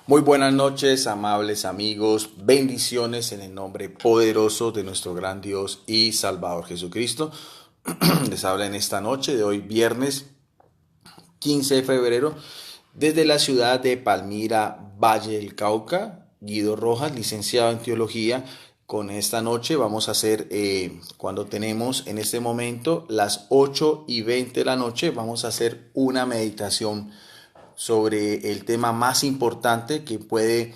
Muy buenas noches, amables amigos, bendiciones en el nombre poderoso de nuestro gran Dios y Salvador Jesucristo. Les habla en esta noche de hoy, viernes 15 de febrero, desde la ciudad de Palmira, Valle del Cauca, Guido Rojas, licenciado en teología. Con esta noche vamos a hacer, cuando tenemos en este momento las 8:20 de la noche, vamos a hacer una meditación sobre el tema más importante que puede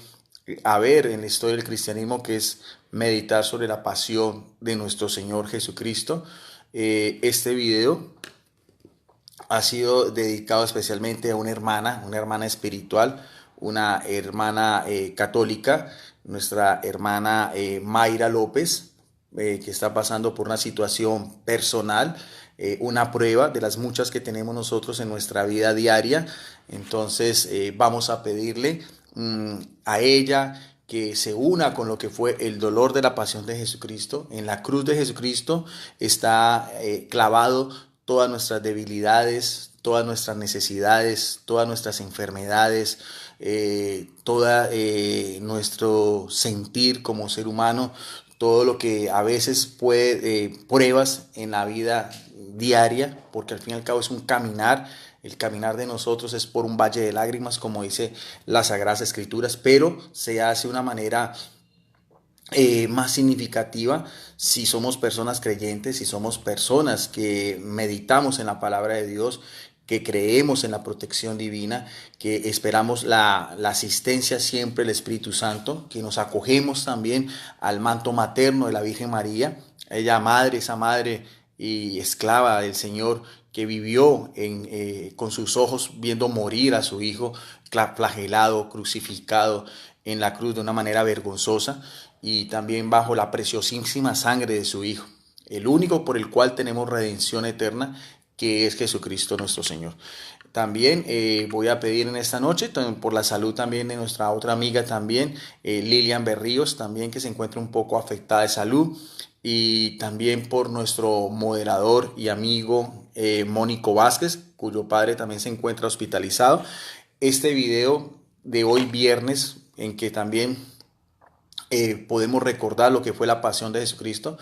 haber en la historia del cristianismo, que es meditar sobre la pasión de nuestro Señor Jesucristo. Este video ha sido dedicado especialmente a una hermana espiritual, una hermana católica, nuestra hermana Mayra López, que está pasando por una situación personal, una prueba de las muchas que tenemos nosotros en nuestra vida diaria. Entonces vamos a pedirle a ella que se una con lo que fue el dolor de la pasión de Jesucristo. En la cruz de Jesucristo está clavado todas nuestras debilidades, todas nuestras necesidades, todas nuestras enfermedades, toda nuestro sentir como ser humano, todo lo que a veces puede, pruebas en la vida diaria, porque al fin y al cabo es un caminar. El caminar de nosotros es por un valle de lágrimas, como dice las Sagradas Escrituras, pero se hace de una manera más significativa si somos personas creyentes, si somos personas que meditamos en la palabra de Dios, que creemos en la protección divina, que esperamos la asistencia siempre del Espíritu Santo, que nos acogemos también al manto materno de la Virgen María, ella madre, esa madre y esclava del Señor que vivió con sus ojos viendo morir a su hijo flagelado, crucificado en la cruz de una manera vergonzosa, y también bajo la preciosísima sangre de su Hijo, el único por el cual tenemos redención eterna, que es Jesucristo nuestro Señor. También voy a pedir en esta noche por la salud también de nuestra otra amiga también, Lilian Berríos, también que se encuentra un poco afectada de salud, y también por nuestro moderador y amigo Mónico Vázquez, cuyo padre también se encuentra hospitalizado. Este video de hoy viernes, en que también podemos recordar lo que fue la pasión de Jesucristo.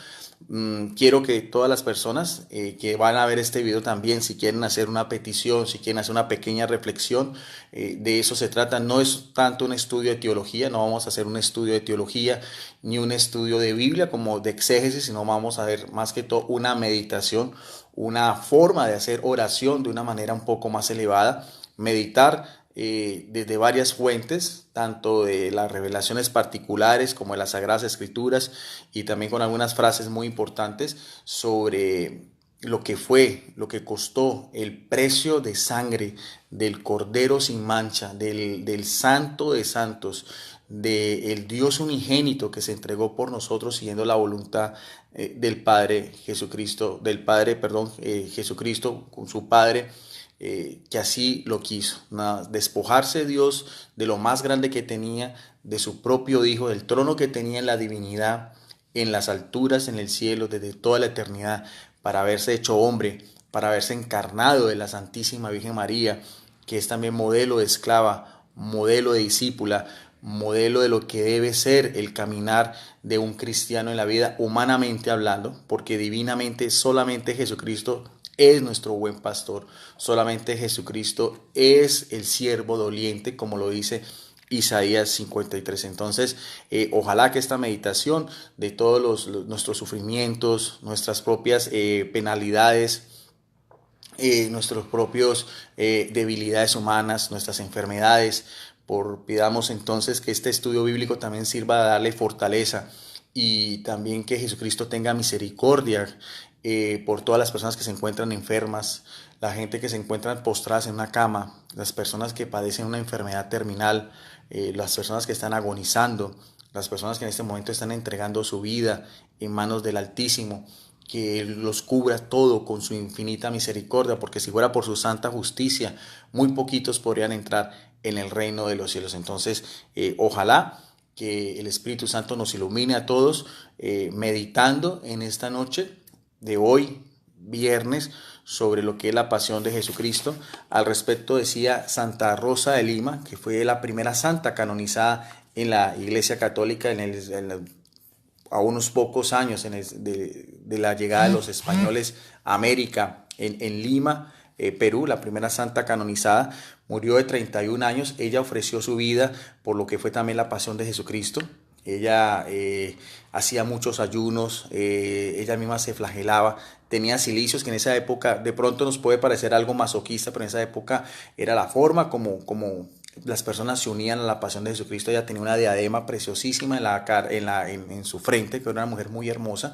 Quiero que todas las personas que van a ver este video también, si quieren hacer una petición, si quieren hacer una pequeña reflexión, de eso se trata. No es tanto un estudio de teología, no vamos a hacer un estudio de teología ni un estudio de Biblia como de exégesis, sino vamos a ver más que todo una meditación, una forma de hacer oración de una manera un poco más elevada, meditar desde varias fuentes, tanto de las revelaciones particulares como de las Sagradas Escrituras, y también con algunas frases muy importantes sobre lo que fue, lo que costó el precio de sangre del Cordero sin mancha, del Santo de Santos, del Dios unigénito que se entregó por nosotros siguiendo la voluntad del Padre Jesucristo, del Padre, perdón, Jesucristo con su Padre, que así lo quiso, despojarse de Dios de lo más grande que tenía, de su propio Hijo, del trono que tenía en la divinidad, en las alturas, en el cielo, desde toda la eternidad, para haberse hecho hombre, para haberse encarnado de la Santísima Virgen María, que es también modelo de esclava, modelo de discípula, modelo de lo que debe ser el caminar de un cristiano en la vida, humanamente hablando, porque divinamente solamente Jesucristo es nuestro buen pastor, solamente Jesucristo es el siervo doliente, como lo dice Isaías 53. Entonces, ojalá que esta meditación de todos nuestros sufrimientos, nuestras propias penalidades, nuestros propios debilidades humanas, nuestras enfermedades, pidamos entonces que este estudio bíblico también sirva a darle fortaleza, y también que Jesucristo tenga misericordia por todas las personas que se encuentran enfermas, la gente que se encuentra postradas en una cama, las personas que padecen una enfermedad terminal, las personas que están agonizando, las personas que en este momento están entregando su vida en manos del Altísimo, que los cubra todo con su infinita misericordia, porque si fuera por su santa justicia, muy poquitos podrían entrar en el reino de los cielos. Entonces, ojalá que el Espíritu Santo nos ilumine a todos, meditando en esta noche de hoy, viernes, sobre lo que es la pasión de Jesucristo. Al respecto decía Santa Rosa de Lima, que fue la primera santa canonizada en la Iglesia Católica a unos pocos años de la llegada de los españoles a América, en Lima, Perú, la primera santa canonizada. Murió de 31 años. Ella ofreció su vida por lo que fue también la pasión de Jesucristo. Ella hacía muchos ayunos, ella misma se flagelaba, tenía cilicios, que en esa época de pronto nos puede parecer algo masoquista, pero en esa época era la forma como las personas se unían a la pasión de Jesucristo. Ella tenía una diadema preciosísima en su frente, que era una mujer muy hermosa,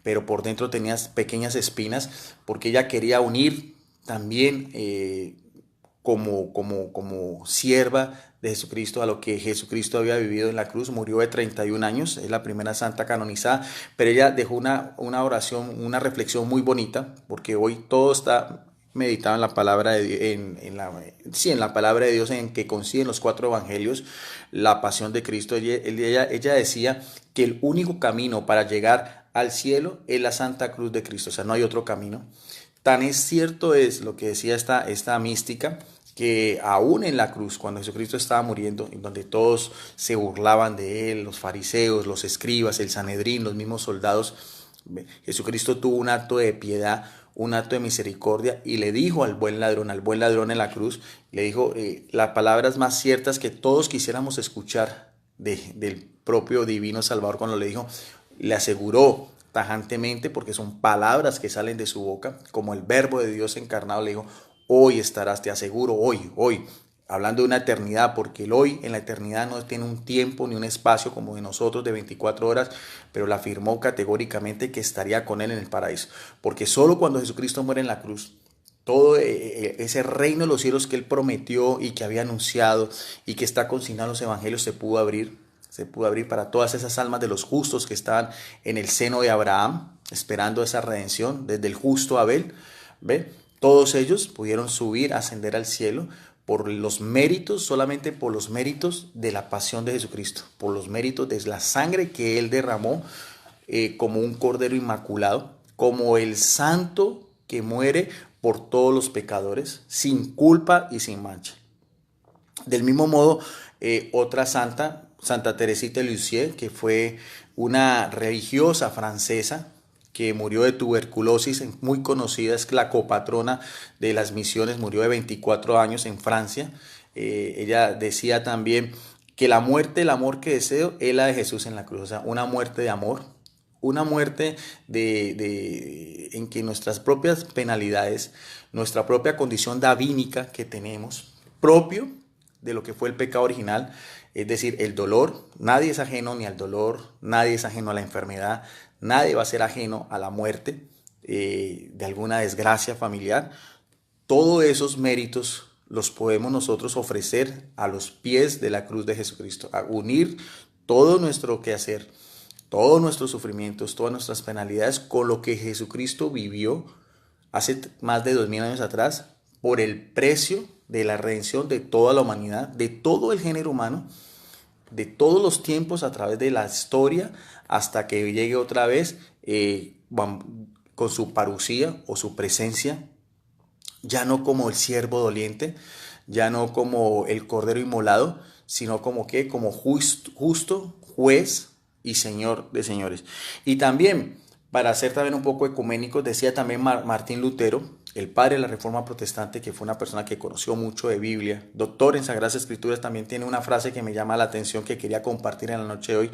pero por dentro tenía pequeñas espinas, porque ella quería unir también como sierva de Jesucristo a lo que Jesucristo había vivido en la cruz. Murió de 31 años, es la primera santa canonizada, pero ella dejó una oración, una reflexión muy bonita, porque hoy todo está meditado en la palabra en la palabra de Dios, en que coinciden los 4 evangelios, la pasión de Cristo. Ella decía que el único camino para llegar al cielo es la Santa Cruz de Cristo, o sea, no hay otro camino. Tan es cierto es lo que decía esta mística, que aún en la cruz, cuando Jesucristo estaba muriendo, en donde todos se burlaban de él, los fariseos, los escribas, el Sanedrín, los mismos soldados, Jesucristo tuvo un acto de piedad, un acto de misericordia, y le dijo al buen ladrón en la cruz, le dijo las palabras más ciertas que todos quisiéramos escuchar del propio divino Salvador, cuando le dijo, le aseguró tajantemente, porque son palabras que salen de su boca, como el verbo de Dios encarnado, le dijo, hoy estarás, te aseguro, hoy, hablando de una eternidad, porque el hoy en la eternidad no tiene un tiempo ni un espacio como de nosotros de 24 horas, pero le afirmó categóricamente que estaría con él en el paraíso, porque solo cuando Jesucristo muere en la cruz, todo ese reino de los cielos que él prometió y que había anunciado y que está consignado en los evangelios se pudo abrir para todas esas almas de los justos que estaban en el seno de Abraham, esperando esa redención desde el justo Abel. ¿Ve? Todos ellos pudieron subir, ascender al cielo por los méritos, solamente por los méritos de la pasión de Jesucristo, por los méritos de la sangre que él derramó como un cordero inmaculado, como el santo que muere por todos los pecadores, sin culpa y sin mancha. Del mismo modo, otra santa, Santa Teresita de Lisieux, que fue una religiosa francesa que murió de tuberculosis, muy conocida, es la copatrona de las misiones, murió de 24 años en Francia. Ella decía también que la muerte, el amor que deseo, es la de Jesús en la cruz, o sea, una muerte de amor, una muerte en que nuestras propias penalidades, nuestra propia condición davínica que tenemos, propio de lo que fue el pecado original, es decir, el dolor, nadie es ajeno ni al dolor, nadie es ajeno a la enfermedad, nadie va a ser ajeno a la muerte de alguna desgracia familiar. Todos esos méritos los podemos nosotros ofrecer a los pies de la cruz de Jesucristo, a unir todo nuestro quehacer, todos nuestros sufrimientos, todas nuestras penalidades con lo que Jesucristo vivió hace más de 2000 años atrás por el precio de la redención de toda la humanidad, de todo el género humano, de todos los tiempos a través de la historia, hasta que llegue otra vez con su parucía o su presencia, ya no como el siervo doliente, ya no como el cordero inmolado, sino como justo juez y señor de señores. Y también, para ser también un poco ecuménicos, decía también Martín Lutero, el padre de la Reforma Protestante, que fue una persona que conoció mucho de Biblia, doctor en Sagradas Escrituras, también tiene una frase que me llama la atención, que quería compartir en la noche de hoy.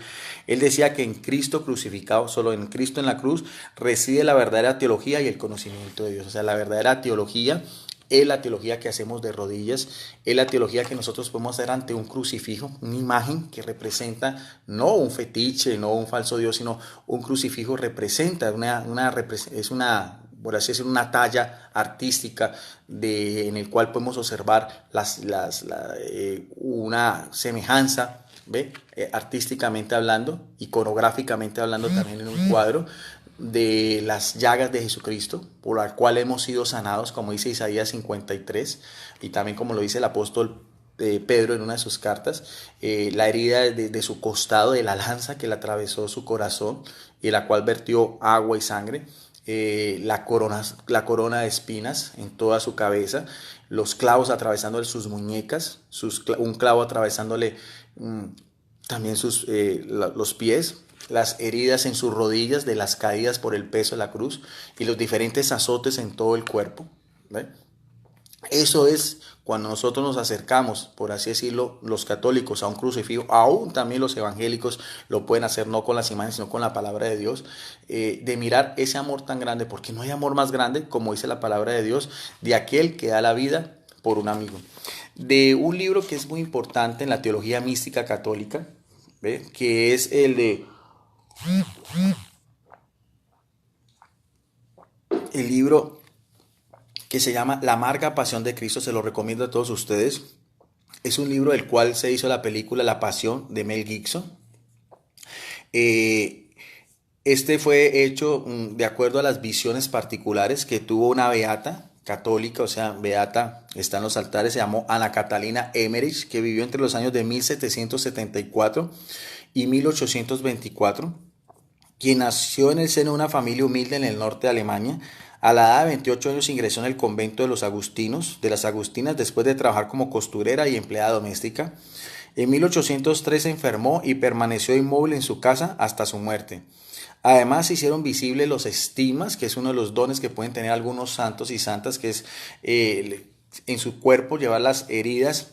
Él decía que en Cristo crucificado, solo en Cristo en la cruz, reside la verdadera teología y el conocimiento de Dios. O sea, la verdadera teología es la teología que hacemos de rodillas, es la teología que nosotros podemos hacer ante un crucifijo, una imagen que representa no un fetiche, no un falso Dios, sino un crucifijo representa por así decirlo, una talla artística en el cual podemos observar una semejanza, ¿ve? Artísticamente hablando, iconográficamente hablando también en un cuadro, de las llagas de Jesucristo, por la cual hemos sido sanados, como dice Isaías 53, y también como lo dice el apóstol Pedro en una de sus cartas, la herida de su costado, de la lanza que le atravesó su corazón y la cual vertió agua y sangre. la corona de espinas en toda su cabeza, los clavos atravesándole sus muñecas, un clavo atravesándole también los pies, las heridas en sus rodillas de las caídas por el peso de la cruz y los diferentes azotes en todo el cuerpo. ¿Ve? Eso es cuando nosotros nos acercamos, por así decirlo, los católicos a un crucifijo, aún también los evangélicos lo pueden hacer no con las imágenes, sino con la palabra de Dios, de mirar ese amor tan grande, porque no hay amor más grande, como dice la palabra de Dios, de aquel que da la vida por un amigo. De un libro que es muy importante en la teología mística católica, ¿ve? Que es el libro que se llama La amarga pasión de Cristo, se lo recomiendo a todos ustedes. Es un libro del cual se hizo la película La Pasión de Mel Gibson. Este fue hecho de acuerdo a las visiones particulares que tuvo una beata católica, o sea, beata, está en los altares, se llamó Ana Catalina Emmerich, que vivió entre los años de 1774 y 1824, quien nació en el seno de una familia humilde en el norte de Alemania. A la edad de 28 años ingresó en el convento de los agustinos, de las agustinas, después de trabajar como costurera y empleada doméstica. En 1803 se enfermó y permaneció inmóvil en su casa hasta su muerte. Además se hicieron visibles los estigmas, que es uno de los dones que pueden tener algunos santos y santas, que es en su cuerpo llevar las heridas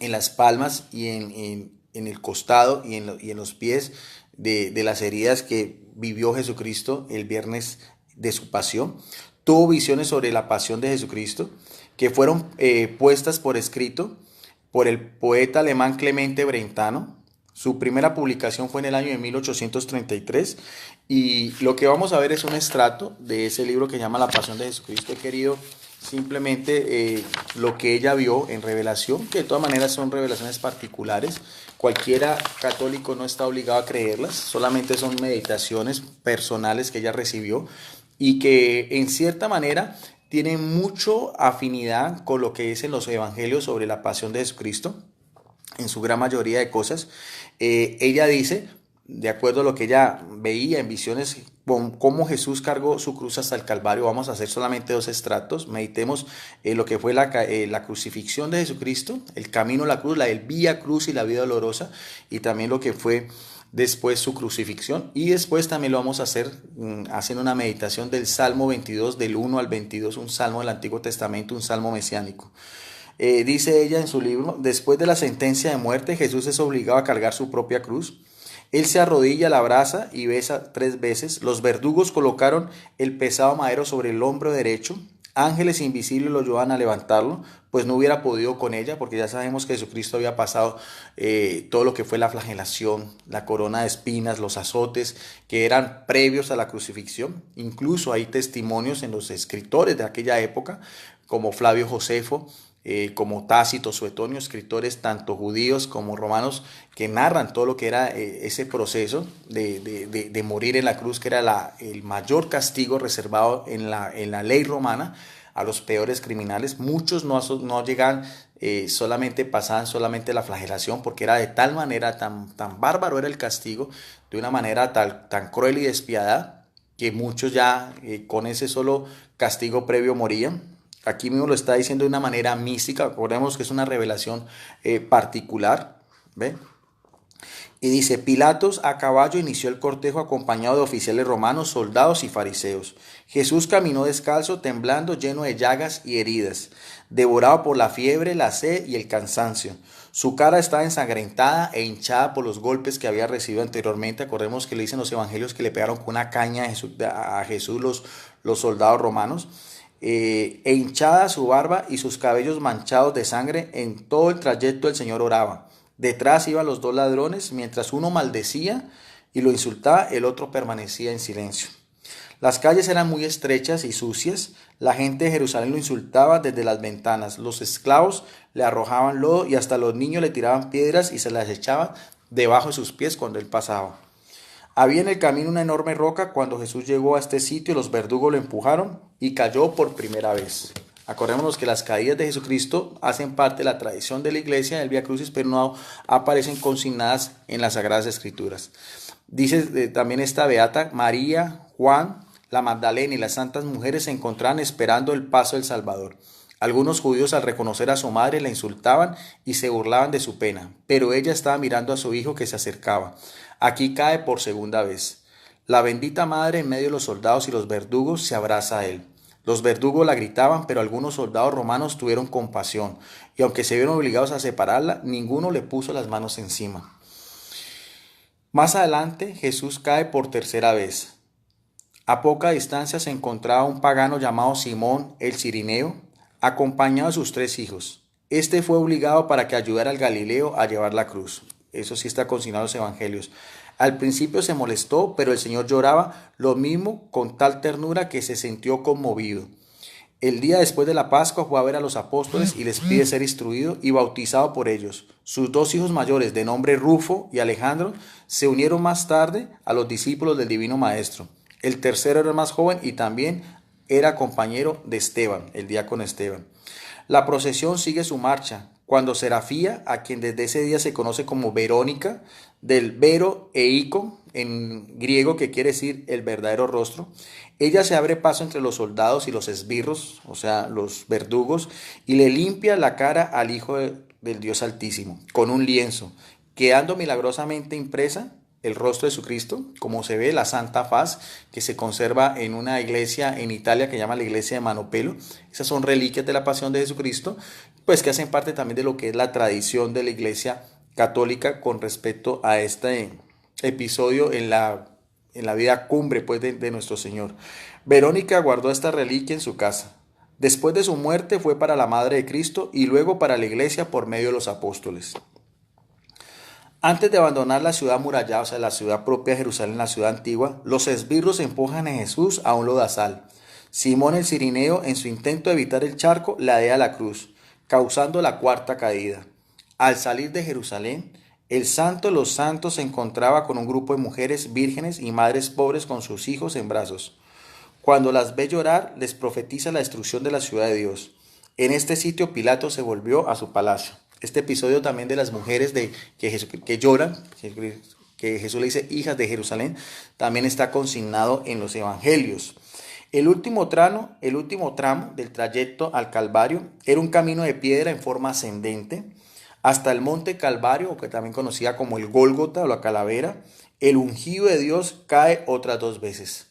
en las palmas y en el costado y en los pies de las heridas que vivió Jesucristo el viernes de su pasión. Tuvo visiones sobre la pasión de Jesucristo que fueron puestas por escrito por el poeta alemán Clemente Brentano. Su primera publicación fue en el año de 1833 y lo que vamos a ver es un extracto de ese libro que se llama La Pasión de Jesucristo. He querido simplemente lo que ella vio en revelación, que de todas maneras son revelaciones particulares. Cualquiera católico no está obligado a creerlas, solamente son meditaciones personales que ella recibió y que en cierta manera tienen mucho afinidad con lo que dicen los evangelios sobre la pasión de Jesucristo, en su gran mayoría de cosas. Ella dice, de acuerdo a lo que ella veía en visiones, cómo Jesús cargó su cruz hasta el Calvario. Vamos a hacer solamente dos extractos. Meditemos lo que fue la crucifixión de Jesucristo, el camino a la cruz, el vía cruz y la vida dolorosa, y también lo que fue después su crucifixión. Y después también lo vamos a hacer haciendo una meditación del Salmo 22, del 1 al 22, un salmo del Antiguo Testamento, un salmo mesiánico. Dice ella en su libro, después de la sentencia de muerte, Jesús es obligado a cargar su propia cruz. Él se arrodilla, la abraza y besa 3 veces. Los verdugos colocaron el pesado madero sobre el hombro derecho. Ángeles invisibles lo ayudaban a levantarlo, pues no hubiera podido con ella, porque ya sabemos que Jesucristo había pasado todo lo que fue la flagelación, la corona de espinas, los azotes, que eran previos a la crucifixión. Incluso hay testimonios en los escritores de aquella época, como Flavio Josefo, como Tácito, Suetonio, escritores tanto judíos como romanos que narran todo lo que era ese proceso de morir en la cruz, que era el mayor castigo reservado en la ley romana a los peores criminales. Muchos no llegan, solamente pasaban solamente la flagelación, porque era de tal manera, tan bárbaro era el castigo, de una manera tan cruel y despiadada, que muchos ya con ese solo castigo previo morían. Aquí mismo lo está diciendo de una manera mística, recordemos que es una revelación particular, ¿ve? Y dice, Pilatos a caballo inició el cortejo acompañado de oficiales romanos, soldados y fariseos. Jesús caminó descalzo, temblando, lleno de llagas y heridas, devorado por la fiebre, la sed y el cansancio. Su cara estaba ensangrentada e hinchada por los golpes que había recibido anteriormente. Acordemos que le dicen los evangelios que le pegaron con una caña a Jesús los soldados romanos. E hinchada su barba y sus cabellos manchados de sangre. En todo el trayecto el Señor oraba. Detrás iban los 2 ladrones, mientras uno maldecía y lo insultaba, el otro permanecía en silencio. Las calles eran muy estrechas y sucias. La gente de Jerusalén lo insultaba desde las ventanas. Los esclavos le arrojaban lodo y hasta los niños le tiraban piedras y se las echaban debajo de sus pies cuando él pasaba. Había en el camino una enorme roca. Cuando Jesús llegó a este sitio, los verdugos lo empujaron y cayó por primera vez. Acordémonos que las caídas de Jesucristo hacen parte de la tradición de la iglesia del Vía Crucis, pero no aparecen consignadas en las Sagradas Escrituras. Dice también esta beata, María Juan, la Magdalena y las santas mujeres se encontraban esperando el paso del Salvador. Algunos judíos al reconocer a su madre la insultaban y se burlaban de su pena, pero ella estaba mirando a su hijo que se acercaba. Aquí cae por segunda vez. La bendita madre en medio de los soldados y los verdugos se abraza a él. Los verdugos la gritaban, pero algunos soldados romanos tuvieron compasión, y aunque se vieron obligados a separarla, ninguno le puso las manos encima. Más adelante, Jesús cae por tercera vez. A poca distancia se encontraba un pagano llamado Simón el Cirineo, acompañado de sus 3 hijos. Este fue obligado para que ayudara al Galileo a llevar la cruz. Eso sí está consignado en los evangelios. Al principio se molestó, pero el Señor lloraba lo mismo con tal ternura que se sintió conmovido. El día después de la Pascua fue a ver a los apóstoles y les pide ser instruido y bautizado por ellos. Sus 2 hijos mayores, de nombre Rufo y Alejandro, se unieron más tarde a los discípulos del Divino Maestro. El tercero era el más joven y también era compañero de Esteban, el diácono Esteban. La procesión sigue su marcha, cuando Serafía, a quien desde ese día se conoce como Verónica, del vero eiko, en griego que quiere decir el verdadero rostro, ella se abre paso entre los soldados y los esbirros, o sea, los verdugos, y le limpia la cara al Hijo del Dios Altísimo, con un lienzo, quedando milagrosamente impresa el rostro de Jesucristo, como se ve la Santa Faz, que se conserva en una iglesia en Italia que se llama la iglesia de Manopelo. Esas son reliquias de la pasión de Jesucristo, pues que hacen parte también de lo que es la tradición de la iglesia católica con respecto a este episodio en la vida cumbre pues, de nuestro Señor. Verónica guardó esta reliquia en su casa. Después de su muerte fue para la Madre de Cristo y luego para la iglesia por medio de los apóstoles. Antes de abandonar la ciudad amurallada, o sea, la ciudad propia de Jerusalén, la ciudad antigua, los esbirros empujan a Jesús a un lodazal. Simón el Cirineo, en su intento de evitar el charco, ladea la cruz, causando la cuarta caída. Al salir de Jerusalén, el Santo de los Santos se encontraba con un grupo de mujeres vírgenes y madres pobres con sus hijos en brazos. Cuando las ve llorar, les profetiza la destrucción de la ciudad de Dios. En este sitio Pilato se volvió a su palacio. Este episodio también de las mujeres que lloran, que Jesús le dice hijas de Jerusalén, también está consignado en los evangelios. El último tramo del trayecto al Calvario era un camino de piedra en forma ascendente hasta el monte Calvario, que también conocida como el Gólgota o la Calavera. El ungido de Dios cae otras 2 veces.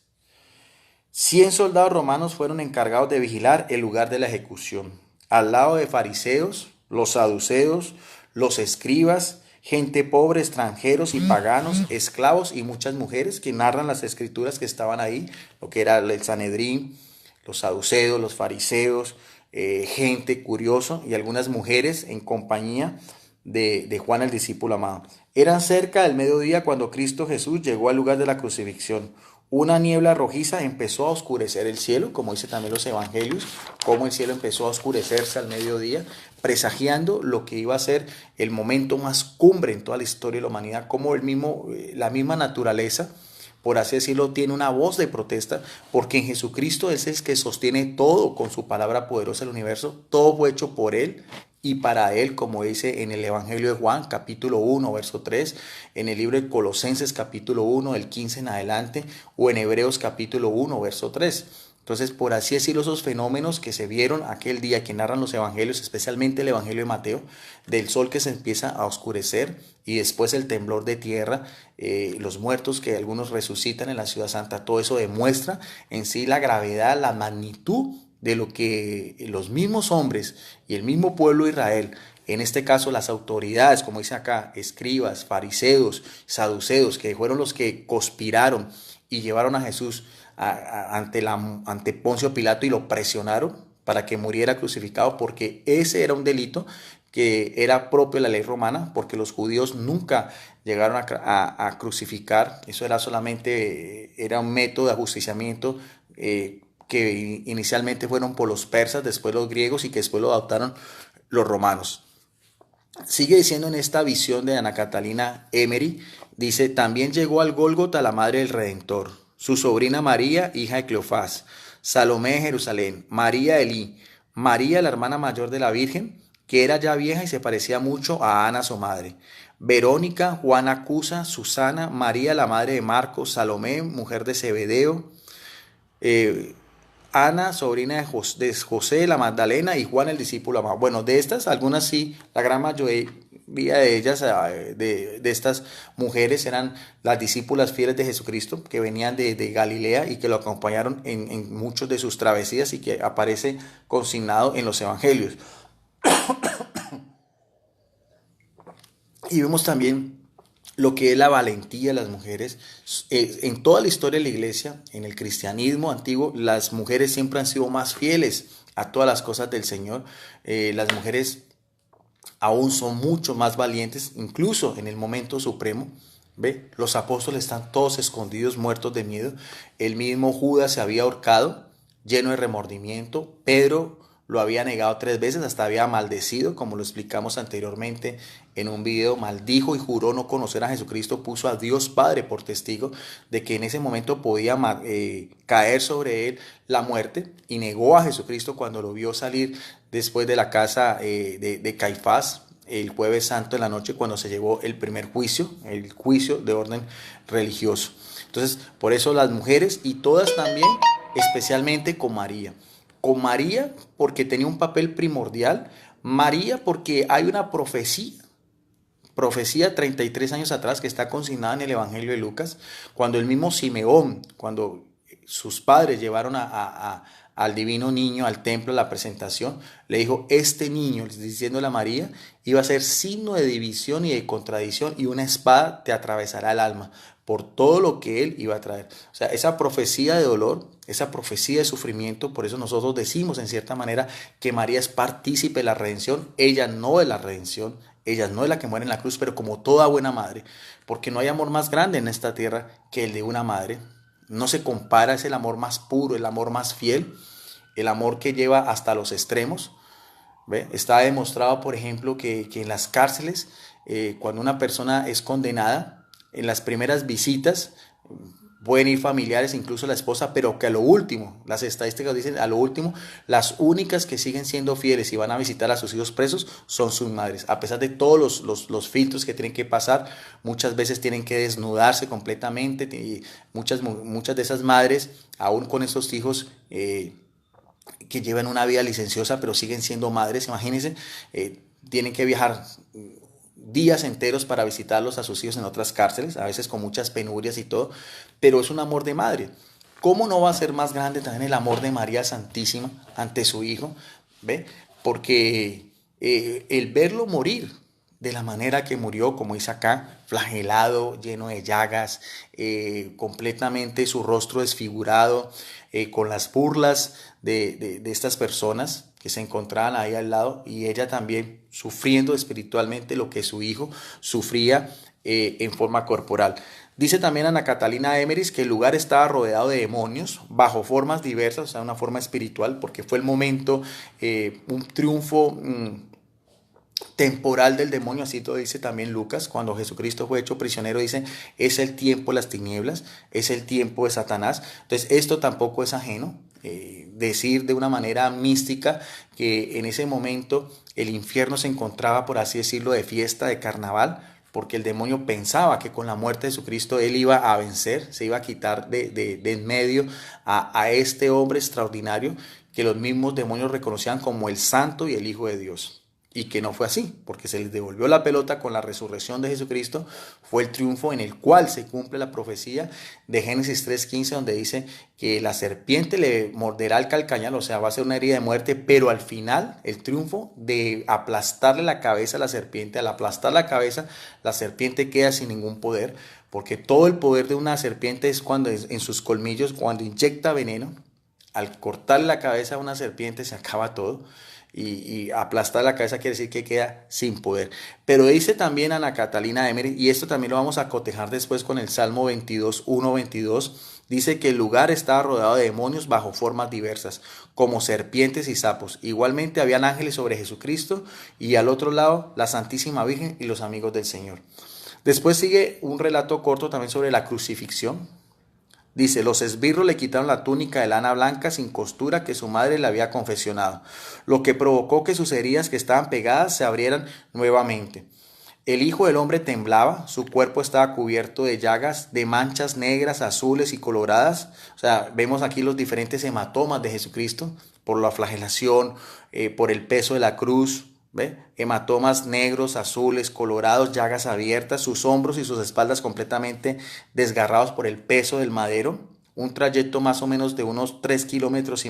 100 soldados romanos fueron encargados de vigilar el lugar de la ejecución, al lado de fariseos, los saduceos, los escribas, gente pobre, extranjeros y paganos, esclavos y muchas mujeres que narran las escrituras que estaban ahí, lo que era el Sanedrín, los saduceos, los fariseos, gente curioso y algunas mujeres en compañía de Juan el discípulo amado. Eran cerca del mediodía cuando Cristo Jesús llegó al lugar de la crucifixión. Una niebla rojiza empezó a oscurecer el cielo, como dice también los evangelios, como el cielo empezó a oscurecerse al mediodía, presagiando lo que iba a ser el momento más cumbre en toda la historia de la humanidad, como la misma naturaleza, por así decirlo, tiene una voz de protesta, porque en Jesucristo es el que sostiene todo con su palabra poderosa del universo, todo fue hecho por Él y para Él, como dice en el Evangelio de Juan, capítulo 1, verso 3, en el libro de Colosenses, capítulo 1, del 15 en adelante, o en Hebreos, capítulo 1, verso 3. Entonces, por así decirlo, esos fenómenos que se vieron aquel día que narran los evangelios, especialmente el evangelio de Mateo, del sol que se empieza a oscurecer y después el temblor de tierra, los muertos que algunos resucitan en la ciudad santa, todo eso demuestra en sí la gravedad, la magnitud de lo que los mismos hombres y el mismo pueblo de Israel, en este caso las autoridades, como dice acá, escribas, fariseos, saduceos, que fueron los que conspiraron y llevaron a Jesús ante Poncio Pilato y lo presionaron para que muriera crucificado, porque ese era un delito que era propio de la ley romana, porque los judíos nunca llegaron a crucificar. Eso era solamente era un método de ajusticiamiento que inicialmente fueron por los persas, después los griegos y que después lo adoptaron los romanos. Sigue diciendo en esta visión de Ana Catalina Emery, dice, también llegó al Gólgota la madre del Redentor, su sobrina María, hija de Cleofás, Salomé de Jerusalén, María Elí, María la hermana mayor de la Virgen, que era ya vieja y se parecía mucho a Ana su madre, Verónica, Juana Cusa, Susana, María la madre de Marcos, Salomé, mujer de Zebedeo, eh, Ana, sobrina de José, la Magdalena, y Juan, el discípulo amado. Bueno, de estas, algunas sí, la gran mayoría de ellas, de estas mujeres, eran las discípulas fieles de Jesucristo, que venían de Galilea y que lo acompañaron en muchos de sus travesías y que aparece consignado en los evangelios. Y vemos también lo que es la valentía de las mujeres. En toda la historia de la iglesia, en el cristianismo antiguo, las mujeres siempre han sido más fieles a todas las cosas del Señor. Las mujeres aún son mucho más valientes, incluso en el momento supremo. ¿Ve? Los apóstoles están todos escondidos, muertos de miedo. El mismo Judas se había ahorcado, lleno de remordimiento. Pedro lo había negado 3 veces, hasta había maldecido, como lo explicamos anteriormente en un video. Maldijo y juró no conocer a Jesucristo, puso a Dios Padre por testigo de que en ese momento podía caer sobre él la muerte, y negó a Jesucristo cuando lo vio salir después de la casa de Caifás, el jueves santo en la noche, cuando se llevó el primer juicio, el juicio de orden religioso. Entonces, por eso las mujeres, y todas también, especialmente con María. Con María porque tenía un papel primordial. María porque hay una profecía 33 años atrás que está consignada en el Evangelio de Lucas, cuando el mismo Simeón, cuando sus padres llevaron al divino niño al templo, a la presentación, le dijo, este niño, diciéndole a María, iba a ser signo de división y de contradicción, y una espada te atravesará el alma por todo lo que él iba a traer. O sea, esa profecía de dolor, esa profecía de sufrimiento, por eso nosotros decimos en cierta manera que María es partícipe de la redención. Ella no es la redención, ella no es la que muere en la cruz, pero como toda buena madre, porque no hay amor más grande en esta tierra que el de una madre. No se compara, es el amor más puro, el amor más fiel, el amor que lleva hasta los extremos. ¿Ve? Está demostrado, por ejemplo, que en las cárceles, cuando una persona es condenada, en las primeras visitas pueden ir familiares, incluso la esposa, pero que a lo último, las estadísticas dicen, a lo último, las únicas que siguen siendo fieles y van a visitar a sus hijos presos son sus madres. A pesar de todos los filtros que tienen que pasar, muchas veces tienen que desnudarse completamente, y muchas de esas madres, aún con esos hijos, que llevan una vida licenciosa, pero siguen siendo madres, imagínense, tienen que viajar días enteros para visitarlos a sus hijos en otras cárceles, a veces con muchas penurias y todo, pero es un amor de madre. ¿Cómo no va a ser más grande también el amor de María Santísima ante su hijo? ¿Ve? Porque el verlo morir de la manera que murió, como dice acá, flagelado, lleno de llagas, completamente su rostro desfigurado, con las burlas de estas personas que se encontraban ahí al lado, y ella también sufriendo espiritualmente lo que su hijo sufría en forma corporal. Dice también Ana Catalina Emmerich que el lugar estaba rodeado de demonios bajo formas diversas, o sea, una forma espiritual, porque fue el momento, un triunfo temporal del demonio, así lo dice también Lucas, cuando Jesucristo fue hecho prisionero, dice, es el tiempo de las tinieblas, es el tiempo de Satanás. Entonces esto tampoco es ajeno, decir de una manera mística que en ese momento el infierno se encontraba, por así decirlo, de fiesta, de carnaval, porque el demonio pensaba que con la muerte de Jesucristo él iba a vencer, se iba a quitar de en medio a este hombre extraordinario que los mismos demonios reconocían como el Santo y el Hijo de Dios. Y que no fue así, porque se les devolvió la pelota con la resurrección de Jesucristo. Fue el triunfo en el cual se cumple la profecía de Génesis 3:15, donde dice que la serpiente le morderá el calcañar, o sea, va a ser una herida de muerte, pero al final el triunfo de aplastarle la cabeza a la serpiente, al aplastar la cabeza, la serpiente queda sin ningún poder, porque todo el poder de una serpiente es cuando en sus colmillos, cuando inyecta veneno. Al cortarle la cabeza a una serpiente se acaba todo. Y aplastar la cabeza quiere decir que queda sin poder. Pero dice también Ana Catalina Emmerich, y esto también lo vamos a cotejar después con el Salmo 22, 1-22, dice que el lugar estaba rodeado de demonios bajo formas diversas, como serpientes y sapos. Igualmente habían ángeles sobre Jesucristo, y al otro lado la Santísima Virgen y los amigos del Señor. Después sigue un relato corto también sobre la crucifixión. Dice, los esbirros le quitaron la túnica de lana blanca sin costura que su madre le había confeccionado, lo que provocó que sus heridas que estaban pegadas se abrieran nuevamente. El Hijo del Hombre temblaba, su cuerpo estaba cubierto de llagas, de manchas negras, azules y coloradas. O sea, vemos aquí los diferentes hematomas de Jesucristo por la flagelación, por el peso de la cruz. ¿Ve? Hematomas negros, azules, colorados, llagas abiertas, sus hombros y sus espaldas completamente desgarrados por el peso del madero. Un trayecto más o menos de unos 3,5 kilómetros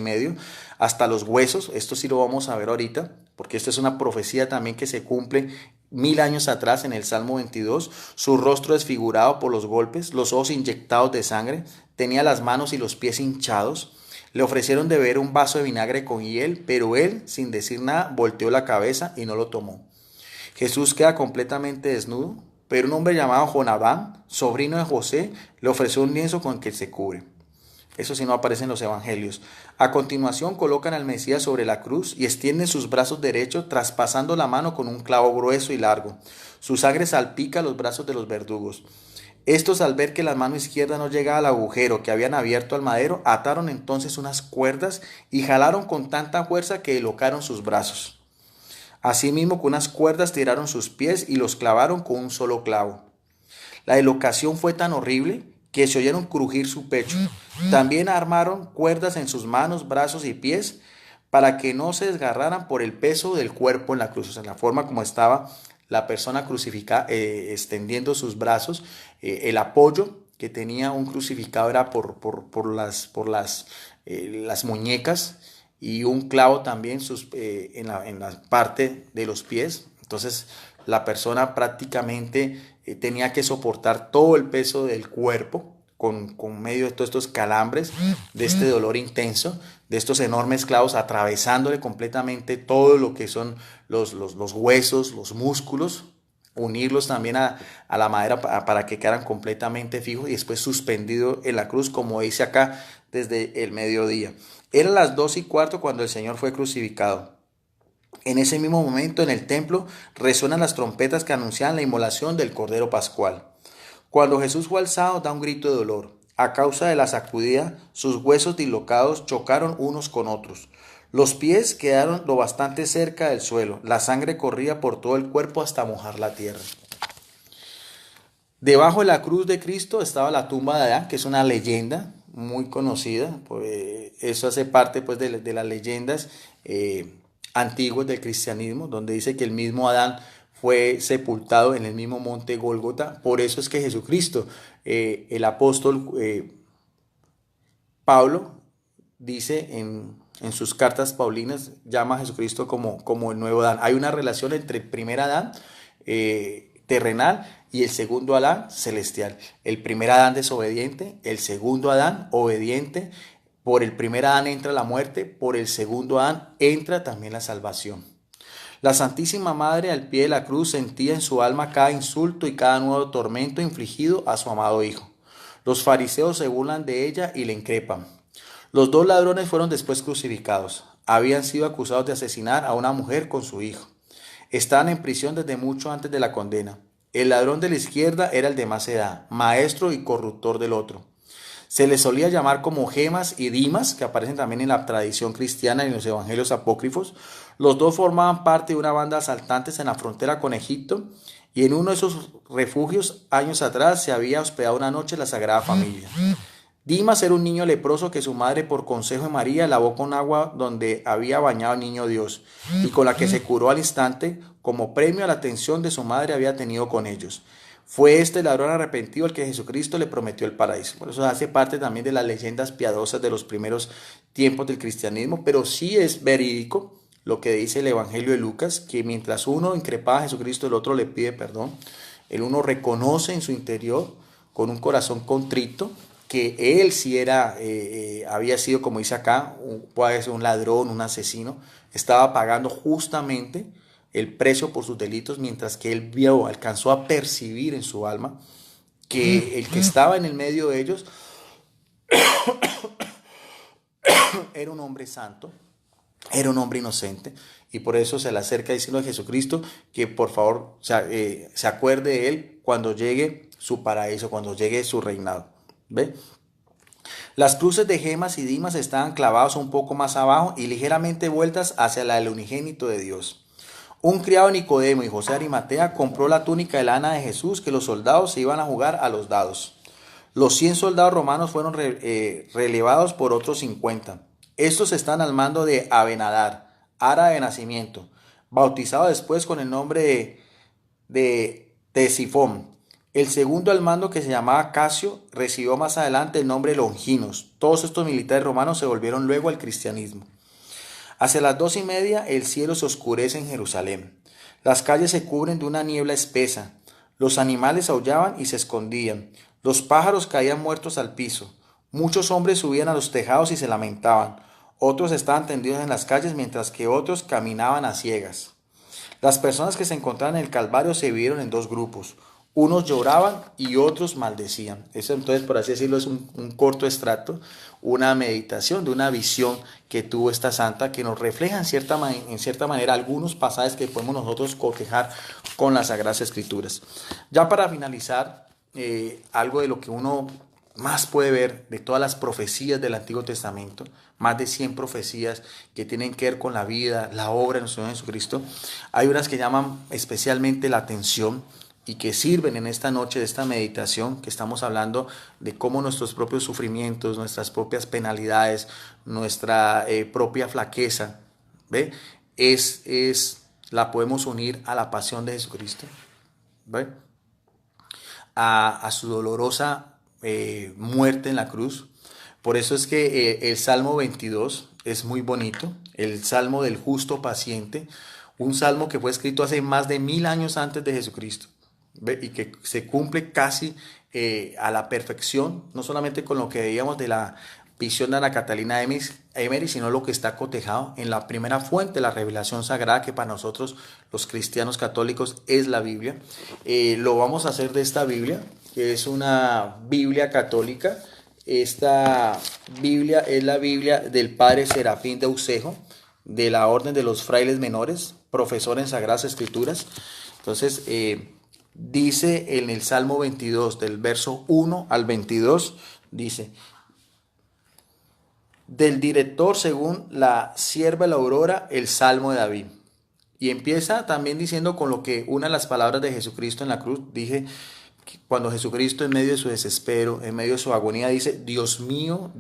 hasta los huesos. Esto sí lo vamos a ver ahorita, porque esto es una profecía también que se cumple 1000 años atrás en el Salmo 22. Su rostro desfigurado por los golpes, los ojos inyectados de sangre, tenía las manos y los pies hinchados. Le ofrecieron de beber un vaso de vinagre con hiel, pero él, sin decir nada, volteó la cabeza y no lo tomó. Jesús queda completamente desnudo, pero un hombre llamado Jonadab, sobrino de José, le ofreció un lienzo con el que se cubre. Eso sí no aparece en los evangelios. A continuación colocan al Mesías sobre la cruz y extienden sus brazos derechos, traspasando la mano con un clavo grueso y largo. Su sangre salpica los brazos de los verdugos. Estos, al ver que la mano izquierda no llegaba al agujero que habían abierto al madero, ataron entonces unas cuerdas y jalaron con tanta fuerza que elocaron sus brazos. Asimismo, con unas cuerdas tiraron sus pies y los clavaron con un solo clavo. La elocación fue tan horrible que se oyeron crujir su pecho. También armaron cuerdas en sus manos, brazos y pies para que no se desgarraran por el peso del cuerpo en la cruz. O sea, la forma como estaba la persona crucificada, extendiendo sus brazos, el apoyo que tenía un crucificado era por las muñecas, y un clavo también en la parte de los pies. Entonces la persona prácticamente tenía que soportar todo el peso del cuerpo con medio de todos estos calambres, de este dolor intenso, de estos enormes clavos atravesándole completamente todo lo que son los huesos, los músculos, unirlos también a la madera para que quedaran completamente fijos y después suspendido en la cruz, como dice acá, desde el mediodía. Eran las 2:15 cuando el Señor fue crucificado. En ese mismo momento en el templo resuenan las trompetas que anuncian la inmolación del Cordero Pascual. Cuando Jesús fue alzado, da un grito de dolor. A causa de la sacudida, sus huesos dislocados chocaron unos con otros. Los pies quedaron lo bastante cerca del suelo. La sangre corría por todo el cuerpo hasta mojar la tierra. Debajo de la cruz de Cristo estaba la tumba de Adán, que es una leyenda muy conocida. Pues, eso hace parte pues, de las leyendas antiguas del cristianismo, donde dice que el mismo Adán fue sepultado en el mismo monte Gólgota. Por eso es que Jesucristo, el apóstol Pablo, dice en sus cartas paulinas, llama a Jesucristo como el nuevo Adán. Hay una relación entre el primer Adán terrenal y el segundo Adán celestial. El primer Adán desobediente, el segundo Adán obediente. Por el primer Adán entra la muerte, por el segundo Adán entra también la salvación. La Santísima Madre al pie de la cruz sentía en su alma cada insulto y cada nuevo tormento infligido a su amado Hijo. Los fariseos se burlan de ella y le increpan. Los dos ladrones fueron después crucificados. Habían sido acusados de asesinar a una mujer con su hijo. Estaban en prisión desde mucho antes de la condena. El ladrón de la izquierda era el de más edad, maestro y corruptor del otro. Se les solía llamar como Gemas y Dimas, que aparecen también en la tradición cristiana y en los evangelios apócrifos. Los dos formaban parte de una banda de asaltantes en la frontera con Egipto, y en uno de esos refugios años atrás se había hospedado una noche la Sagrada Familia. Dimas era un niño leproso que su madre, por consejo de María, lavó con agua donde había bañado al niño Dios, y con la que se curó al instante, como premio a la atención de su madre había tenido con ellos. Fue este ladrón arrepentido el que Jesucristo le prometió el paraíso. Por eso hace parte también de las leyendas piadosas de los primeros tiempos del cristianismo, pero sí es verídico lo que dice el Evangelio de Lucas, que mientras uno increpaba a Jesucristo, el otro le pide perdón. El uno reconoce en su interior, con un corazón contrito, que él sí había sido, como dice acá, puede ser un ladrón, un asesino, estaba pagando justamente el precio por sus delitos, mientras que él alcanzó a percibir en su alma que el que estaba en el medio de ellos era un hombre santo, era un hombre inocente, y por eso se le acerca diciendo a Jesucristo que por favor se acuerde de él cuando llegue su paraíso, cuando llegue su reinado. ¿Ve? Las cruces de Gemas y Dimas estaban clavadas un poco más abajo y ligeramente vueltas hacia la del unigénito de Dios. Un criado de Nicodemo y José de Arimatea compró la túnica de lana de Jesús que los soldados se iban a jugar a los dados. Los 100 soldados romanos fueron relevados por otros 50. Estos están al mando de Abenadar, árabe de nacimiento, bautizado después con el nombre de Tesifón. El segundo al mando, que se llamaba Casio, recibió más adelante el nombre Longinos. Todos estos militares romanos se volvieron luego al cristianismo. Hacia las 2:30 el cielo se oscurece en Jerusalén. Las calles se cubren de una niebla espesa. Los animales aullaban y se escondían. Los pájaros caían muertos al piso. Muchos hombres subían a los tejados y se lamentaban. Otros estaban tendidos en las calles, mientras que otros caminaban a ciegas. Las personas que se encontraban en el Calvario se dividieron en dos grupos. Unos lloraban y otros maldecían. Eso, entonces, por así decirlo, es un corto extracto, una meditación de una visión que tuvo esta santa, que nos refleja en cierta manera algunos pasajes que podemos nosotros cotejar con las Sagradas Escrituras. Ya para finalizar, algo de lo que uno más puede ver de todas las profecías del Antiguo Testamento, más de 100 profecías que tienen que ver con la vida, la obra de nuestro Señor Jesucristo. Hay unas que llaman especialmente la atención y que sirven en esta noche de esta meditación, que estamos hablando de cómo nuestros propios sufrimientos, nuestras propias penalidades, nuestra propia flaqueza, ¿ve? La podemos unir a la pasión de Jesucristo, ¿ve? A su dolorosa muerte en la cruz. Por eso es que el Salmo 22 es muy bonito, el Salmo del justo paciente, un salmo que fue escrito hace más de 1000 años antes de Jesucristo, ¿ve? Y que se cumple casi a la perfección, no solamente con lo que veíamos de la visión de Ana Catalina Emery, sino lo que está cotejado en la primera fuente de la revelación sagrada, que para nosotros los cristianos católicos es la Biblia. Lo vamos a hacer de esta Biblia, que es una Biblia católica. Esta Biblia es la Biblia del padre Serafín de Ucejo, de la Orden de los Frailes Menores, profesor en Sagradas Escrituras. Entonces, dice en el Salmo 22, del verso 1 al 22, dice: del director según la sierva de la aurora, el Salmo de David. Y empieza también diciendo con lo que una de las palabras de Jesucristo en la cruz, dije, cuando Jesucristo en medio de su desespero, en medio de su agonía, dice: Dios mío,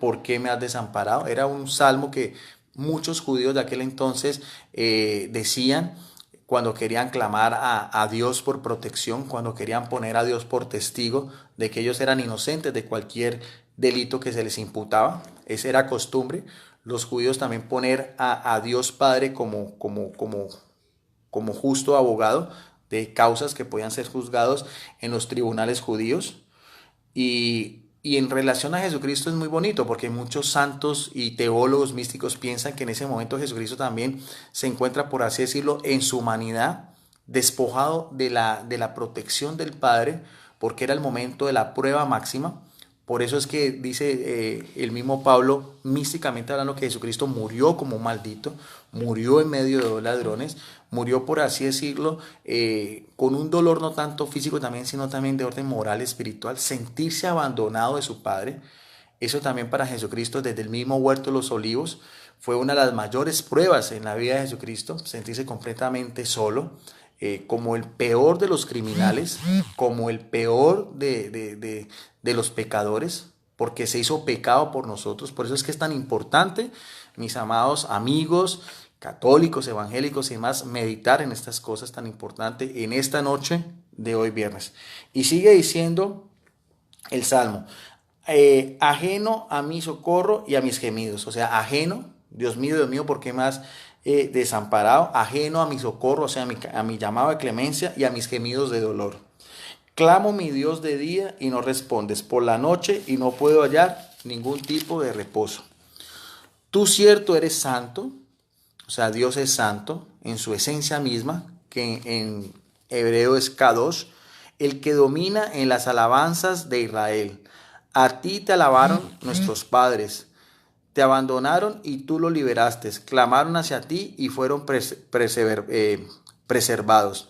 ¿por qué me has desamparado? Era un salmo que muchos judíos de aquel entonces decían cuando querían clamar a Dios por protección, cuando querían poner a Dios por testigo de que ellos eran inocentes de cualquier delito que se les imputaba. Esa era costumbre. Los judíos también poner a Dios Padre como justo abogado de causas que podían ser juzgados en los tribunales judíos. Y en relación a Jesucristo es muy bonito, porque muchos santos y teólogos místicos piensan que en ese momento Jesucristo también se encuentra, por así decirlo, en su humanidad, despojado de la protección del Padre, porque era el momento de la prueba máxima. Por eso es que dice el mismo Pablo, místicamente hablando, que Jesucristo murió como un maldito, murió en medio de dos ladrones, murió, por así decirlo, con un dolor no tanto físico también, sino también de orden moral, espiritual, sentirse abandonado de su Padre. Eso también para Jesucristo, desde el mismo huerto de los olivos, fue una de las mayores pruebas en la vida de Jesucristo, sentirse completamente solo. Como el peor de los criminales, como el peor de los pecadores, porque se hizo pecado por nosotros. Por eso es que es tan importante, mis amados amigos católicos, evangélicos y demás, meditar en estas cosas tan importantes en esta noche de hoy viernes. Y sigue diciendo el Salmo: ajeno a mi socorro y a mis gemidos. O sea, ajeno, Dios mío, ¿por qué más desamparado? Ajeno a mi socorro, o sea, a mi llamado de clemencia y a mis gemidos de dolor. Clamo mi Dios de día y no respondes, por la noche y no puedo hallar ningún tipo de reposo. Tú cierto eres santo, o sea, Dios es santo en su esencia misma, que en hebreo es Kadosh, el que domina en las alabanzas de Israel. A ti te alabaron nuestros padres, te abandonaron y tú los liberaste, clamaron hacia ti y fueron preservados.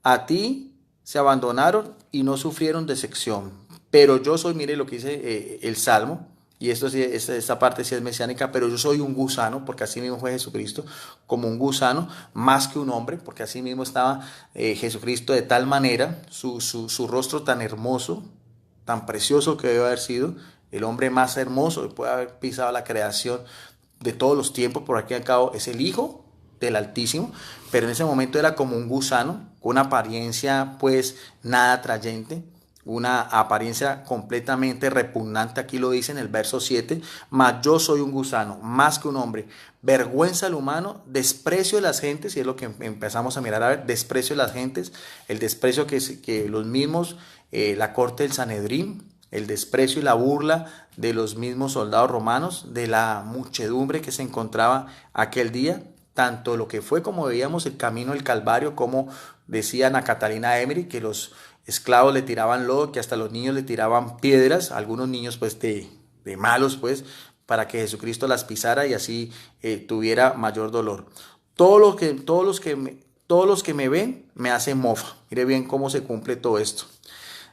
A ti se abandonaron y no sufrieron decepción. Pero yo soy, mire lo que dice el Salmo, y esto sí, esta parte sí es mesiánica, pero yo soy un gusano, porque así mismo fue Jesucristo, como un gusano, más que un hombre, porque así mismo estaba Jesucristo de tal manera, su rostro tan hermoso, tan precioso que debe haber sido, el hombre más hermoso que puede haber pisado la creación de todos los tiempos, por aquí al cabo es el Hijo del Altísimo, pero en ese momento era como un gusano, con una apariencia pues nada atrayente, una apariencia completamente repugnante, aquí lo dice en el verso 7, mas yo soy un gusano, más que un hombre, vergüenza al humano, desprecio de las gentes, y es lo que empezamos a mirar a ver, desprecio de las gentes, el desprecio que los mismos, la corte del Sanedrín, el desprecio y la burla de los mismos soldados romanos, de la muchedumbre que se encontraba aquel día, tanto lo que fue, como veíamos, el camino del Calvario, como decía Ana Catalina Emery, que los esclavos le tiraban lodo, que hasta los niños le tiraban piedras, algunos niños pues de malos pues, para que Jesucristo las pisara y así tuviera mayor dolor. Todos los que me ven me hacen mofa. Mire bien cómo se cumple todo esto.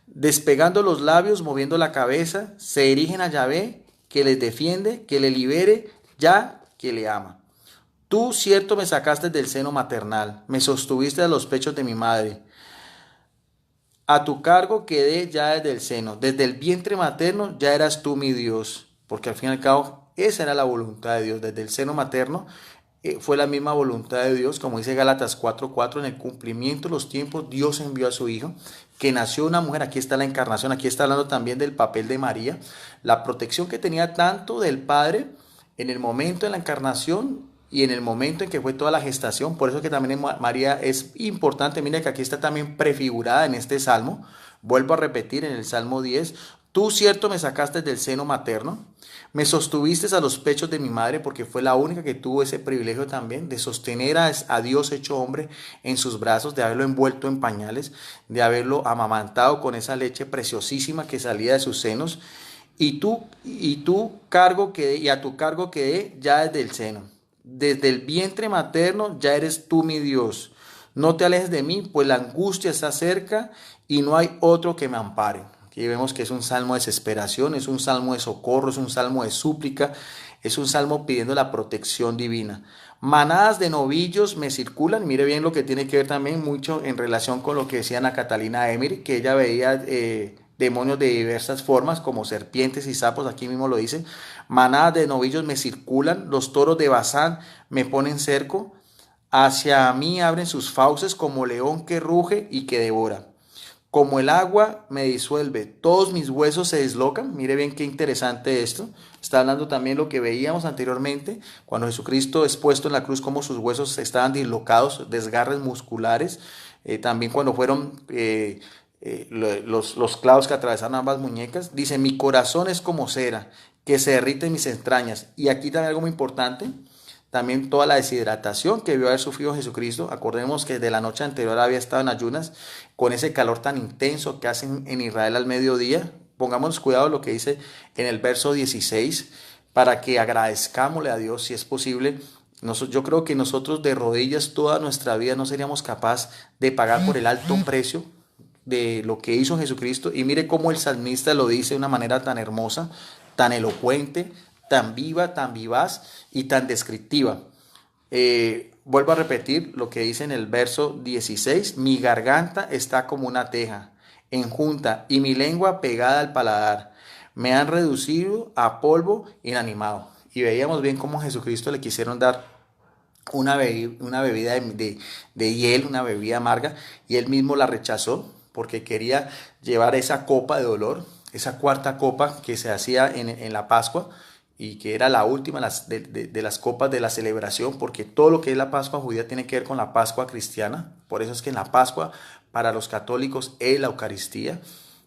Despegando los labios, moviendo la cabeza, se dirigen a Yahvé, que les defiende, que le libere, ya que le ama. Tú, cierto, me sacaste del seno maternal, me sostuviste a los pechos de mi madre. A tu cargo quedé ya desde el seno, desde el vientre materno ya eras tú mi Dios, porque al fin y al cabo esa era la voluntad de Dios, desde el seno materno fue la misma voluntad de Dios, como dice Gálatas 4:4, en el cumplimiento de los tiempos Dios envió a su Hijo, que nació una mujer, aquí está la encarnación, aquí está hablando también del papel de María, la protección que tenía tanto del Padre en el momento de la encarnación y en el momento en que fue toda la gestación. Por eso que también María es importante. Mira que aquí está también prefigurada en este salmo. Vuelvo a repetir en el Salmo 10. Tú, cierto, me sacaste del seno materno, me sostuviste a los pechos de mi madre, porque fue la única que tuvo ese privilegio también de sostener a Dios hecho hombre en sus brazos, de haberlo envuelto en pañales, de haberlo amamantado con esa leche preciosísima que salía de sus senos. Y a tu cargo quedé ya desde el seno. Desde el vientre materno ya eres tú mi Dios. No te alejes de mí, pues la angustia está cerca y no hay otro que me ampare. Aquí vemos que es un salmo de desesperación, es un salmo de socorro, es un salmo de súplica, es un salmo pidiendo la protección divina. Manadas de novillos me circulan. Mire bien lo que tiene que ver también mucho en relación con lo que decía Ana Catalina Emery, que ella veía demonios de diversas formas, como serpientes y sapos, aquí mismo lo dice. Manadas de novillos me circulan, los toros de Bazán me ponen cerco, hacia mí abren sus fauces como león que ruge y que devora. Como el agua me disuelve, todos mis huesos se deslocan. Mire bien qué interesante esto. Está hablando también lo que veíamos anteriormente, cuando Jesucristo es puesto en la cruz, como sus huesos estaban dislocados, desgarres musculares. También cuando fueron los clavos que atravesaron ambas muñecas. Dice, mi corazón es como cera, que se derrite en mis entrañas. Y aquí también algo muy importante. También toda la deshidratación que vio haber sufrido Jesucristo. Acordemos que de la noche anterior había estado en ayunas con ese calor tan intenso que hacen en Israel al mediodía. Pongamos cuidado lo que dice en el verso 16 para que agradezcámosle a Dios si es posible. Yo creo que nosotros de rodillas toda nuestra vida no seríamos capaces de pagar por el alto precio de lo que hizo Jesucristo. Y mire cómo el salmista lo dice de una manera tan hermosa, tan elocuente, tan viva, tan vivaz y tan descriptiva. Vuelvo a repetir lo que dice en el verso 16. Mi garganta está como una teja enjunta y mi lengua pegada al paladar. Me han reducido a polvo inanimado. Y veíamos bien cómo a Jesucristo le quisieron dar una bebida de hiel, una bebida amarga, y él mismo la rechazó porque quería llevar esa copa de dolor, esa cuarta copa que se hacía en la Pascua, y que era la última de las copas de la celebración, porque todo lo que es la Pascua judía tiene que ver con la Pascua cristiana. Por eso es que en la Pascua para los católicos es la Eucaristía,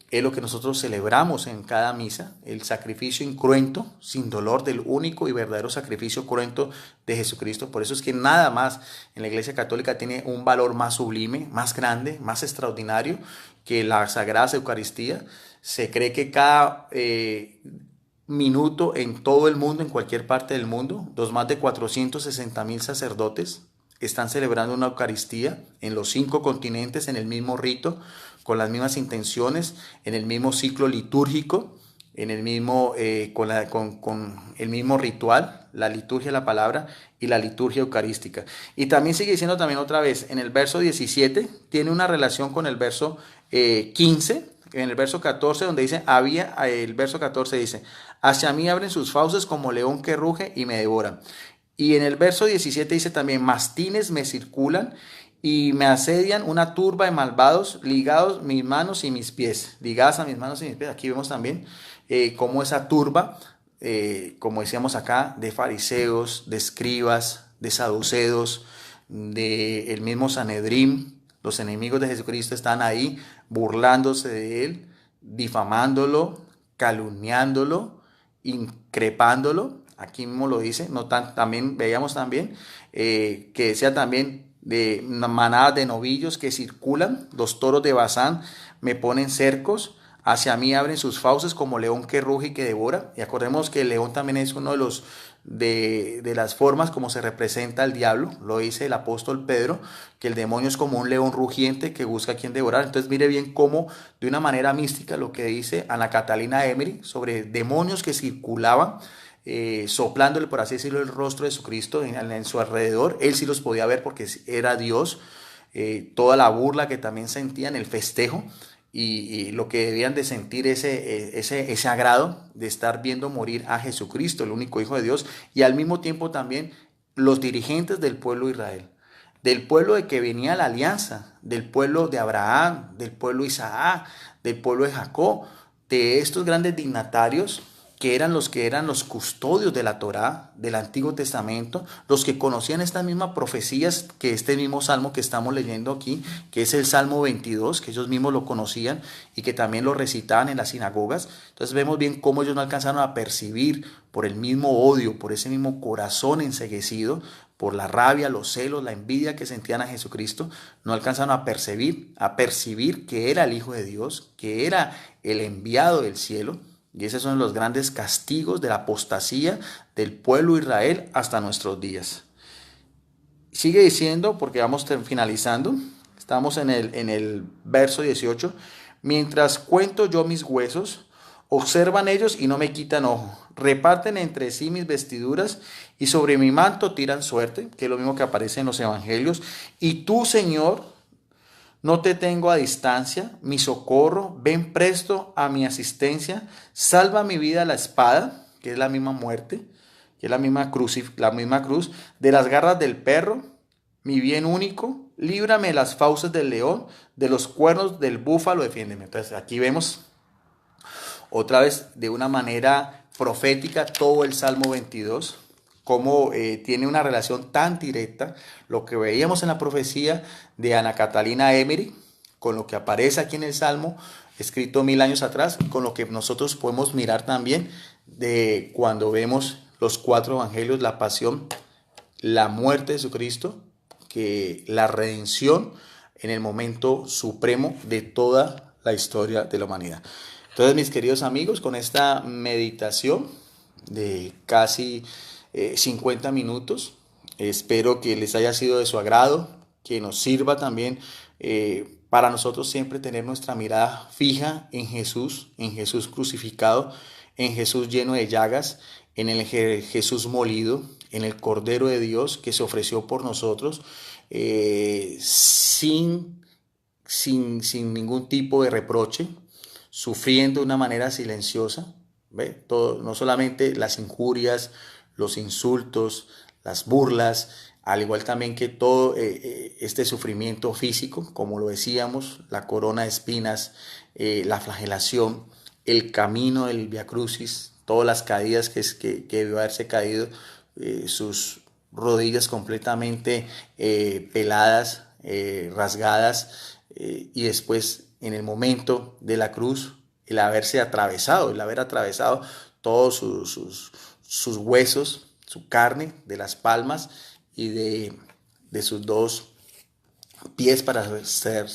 es lo que nosotros celebramos en cada misa, el sacrificio incruento, sin dolor, del único y verdadero sacrificio cruento de Jesucristo. Por eso es que nada más en la Iglesia Católica tiene un valor más sublime, más grande, más extraordinario que la Sagrada Eucaristía. Se cree que cada minuto en todo el mundo, en cualquier parte del mundo, más de 460,000 sacerdotes están celebrando una Eucaristía en los 5 continentes, en el mismo rito, con las mismas intenciones, en el mismo ciclo litúrgico, en el mismo, con el mismo ritual, la liturgia de la palabra y la liturgia eucarística. Y también sigue diciendo también otra vez, en el verso 17, tiene una relación con el verso 15, en el verso 14, donde dice, el verso 14 dice, hacia mí abren sus fauces como león que ruge y me devora. Y en el verso 17 dice también, mastines me circulan y me asedian una turba de malvados, ligados mis manos y mis pies, ligadas a mis manos y mis pies. Aquí vemos también cómo esa turba, como decíamos acá, de fariseos, de escribas, de saduceos, de el mismo Sanedrín, los enemigos de Jesucristo están ahí burlándose de él, difamándolo, calumniándolo, increpándolo. Aquí mismo lo dice, también veíamos también que decía también de manadas de novillos que circulan, los toros de Bazán me ponen cercos, hacia mí abren sus fauces como león que ruge y que devora. Y acordemos que el león también es uno de los de las formas como se representa el diablo, lo dice el apóstol Pedro, que el demonio es como un león rugiente que busca a quien devorar. Entonces mire bien cómo de una manera mística lo que dice Ana Catalina Emery sobre demonios que circulaban soplándole, por así decirlo, el rostro de Jesucristo en su alrededor. Él sí los podía ver porque era Dios. Toda la burla que también sentían, el festejo y lo que debían de sentir ese agrado de estar viendo morir a Jesucristo, el único Hijo de Dios, y al mismo tiempo también los dirigentes del pueblo de Israel, del pueblo de que venía la alianza, del pueblo de Abraham, del pueblo de Isaac, del pueblo de Jacob, de estos grandes dignatarios que eran los custodios de la Torá, del Antiguo Testamento, los que conocían estas mismas profecías que este mismo salmo que estamos leyendo aquí, que es el Salmo 22, que ellos mismos lo conocían y que también lo recitaban en las sinagogas. Entonces vemos bien cómo ellos no alcanzaron a percibir por el mismo odio, por ese mismo corazón enceguecido, por la rabia, los celos, la envidia que sentían a Jesucristo, no alcanzaron a percibir que era el Hijo de Dios, que era el enviado del cielo. Y esos son los grandes castigos de la apostasía del pueblo de Israel hasta nuestros días. Sigue diciendo, porque vamos finalizando, estamos en el verso 18, mientras cuento yo mis huesos, observan ellos y no me quitan ojo, reparten entre sí mis vestiduras y sobre mi manto tiran suerte, que es lo mismo que aparece en los evangelios, y tú, Señor, no te tengo a distancia, mi socorro, ven presto a mi asistencia, salva mi vida la espada, que es la misma muerte, que es la misma cruz, de las garras del perro, mi bien único, líbrame de las fauces del león, de los cuernos del búfalo, defiéndeme. Entonces aquí vemos otra vez de una manera profética todo el Salmo 22, cómo tiene una relación tan directa, lo que veíamos en la profecía de Ana Catalina Emery, con lo que aparece aquí en el Salmo, escrito 1000 años atrás, con lo que nosotros podemos mirar también de cuando vemos los 4 evangelios, la pasión, la muerte de Jesucristo, que la redención en el momento supremo de toda la historia de la humanidad. Entonces, mis queridos amigos, con esta meditación de casi 50 minutos, espero que les haya sido de su agrado, que nos sirva también para nosotros siempre tener nuestra mirada fija en Jesús crucificado, en Jesús lleno de llagas, en el Jesús molido, en el Cordero de Dios que se ofreció por nosotros sin ningún tipo de reproche, sufriendo de una manera silenciosa, ¿ve? Todo, no solamente las injurias, los insultos, las burlas, al igual también que todo este sufrimiento físico, como lo decíamos, la corona de espinas, la flagelación, el camino del Via Crucis, todas las caídas que debió haberse caído, sus rodillas completamente peladas, rasgadas, y después en el momento de la cruz, el haber atravesado todos sus huesos, su carne de las palmas y de sus 2 pies para ser